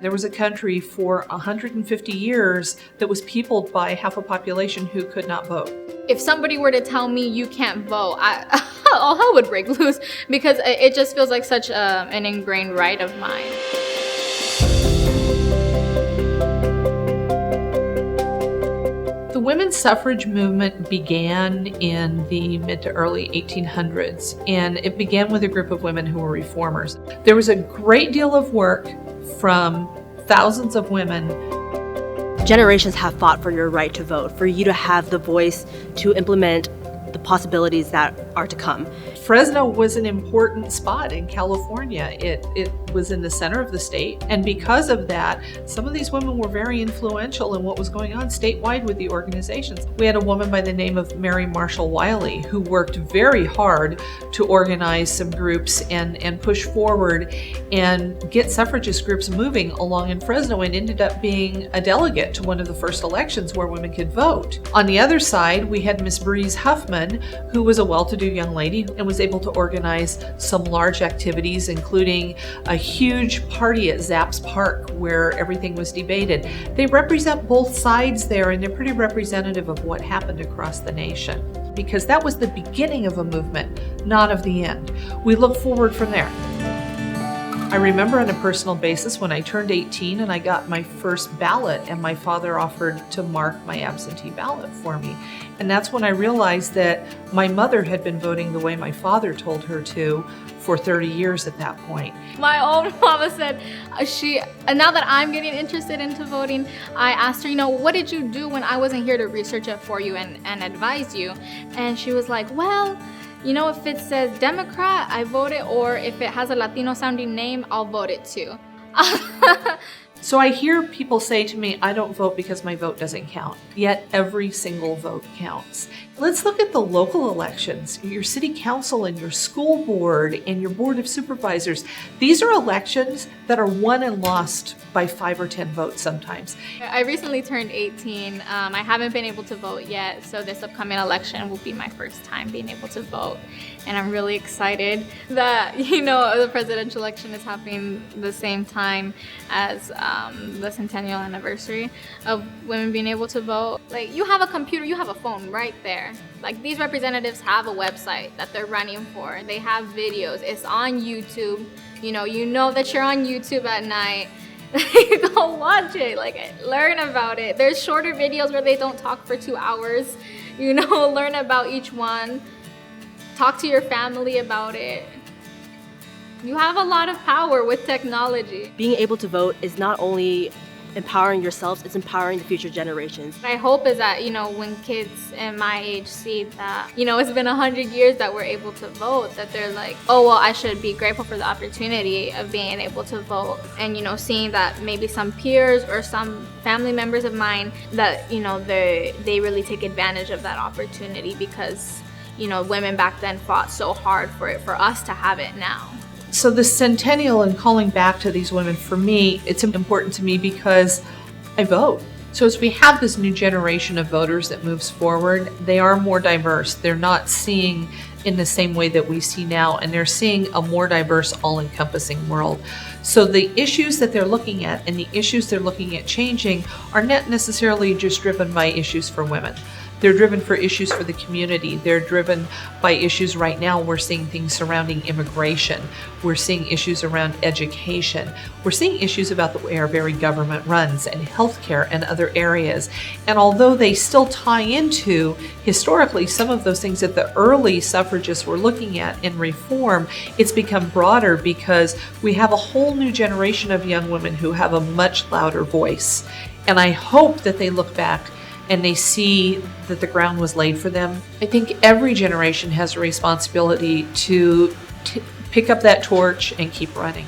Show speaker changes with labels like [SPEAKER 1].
[SPEAKER 1] There was a country for 150 years that was peopled by half a population who could not vote.
[SPEAKER 2] If somebody were to tell me you can't vote, all hell would break loose, because it just feels like such an ingrained right of mine.
[SPEAKER 1] The women's suffrage movement began in the mid to early 1800s, and it began with a group of women who were reformers. There was a great deal of work from thousands of women.
[SPEAKER 3] Generations have fought for your right to vote, for you to have the voice to implement the possibilities that are to come.
[SPEAKER 1] Fresno was an important spot in California. It was in the center of the state, and because of that, some of these women were very influential in what was going on statewide with the organizations. We had a woman by the name of Mary Marshall Wiley who worked very hard to organize some groups and push forward and get suffragist groups moving along in Fresno, and ended up being a delegate to one of the first elections where women could vote. On the other side, we had Miss Breeze Huffman, who was a well-to-do young lady and was able to organize some large activities, including a huge party at Zapp's Park where everything was debated. They represent both sides there, and they're pretty representative of what happened across the nation, because that was the beginning of a movement, not of the end. We look forward from there. I remember on a personal basis when I turned 18 and I got my first ballot, and my father offered to mark my absentee ballot for me. And that's when I realized that my mother had been voting the way my father told her to for 30 years at that point.
[SPEAKER 2] My own mama said, now that I'm getting interested into voting, I asked her, what did you do when I wasn't here to research it for you and advise you? And she was like, well, if it says Democrat, I vote it, or if it has a Latino sounding name, I'll vote it too.
[SPEAKER 1] So I hear people say to me, I don't vote because my vote doesn't count. Yet every single vote counts. Let's look at the local elections, your city council and your school board and your board of supervisors. These are elections that are won and lost by 5 or 10 votes sometimes.
[SPEAKER 2] I recently turned 18. I haven't been able to vote yet, so this upcoming election will be my first time being able to vote. And I'm really excited that, the presidential election is happening the same time as the centennial anniversary of women being able to vote. Like, you have a computer, you have a phone right there. Like, these representatives have a website that they're running for. They have videos. It's on YouTube. You know that you're on YouTube at night. Go watch it, learn about it. There's shorter videos where they don't talk for 2 hours. Learn about each one. Talk to your family about it. You have a lot of power with technology.
[SPEAKER 3] Being able to vote is not only empowering yourselves, it's empowering the future generations.
[SPEAKER 2] My hope is that, when kids in my age see that, it's been 100 years that we're able to vote, that they're like, oh, well, I should be grateful for the opportunity of being able to vote. And, seeing that maybe some peers or some family members of mine that, they really take advantage of that opportunity because, women back then fought so hard for it, for us to have it now.
[SPEAKER 1] So the centennial and calling back to these women, for me, it's important to me because I vote. So as we have this new generation of voters that moves forward, they are more diverse. They're not seeing in the same way that we see now, and they're seeing a more diverse, all-encompassing world. So the issues that they're looking at and the issues they're looking at changing are not necessarily just driven by issues for women. They're driven for issues for the community. They're driven by issues right now. We're seeing things surrounding immigration. We're seeing issues around education. We're seeing issues about the way our very government runs and healthcare and other areas. And although they still tie into, historically, some of those things that the early suffragists were looking at in reform, it's become broader because we have a whole new generation of young women who have a much louder voice. And I hope that they look back and they see that the ground was laid for them. I think every generation has a responsibility to pick up that torch and keep running.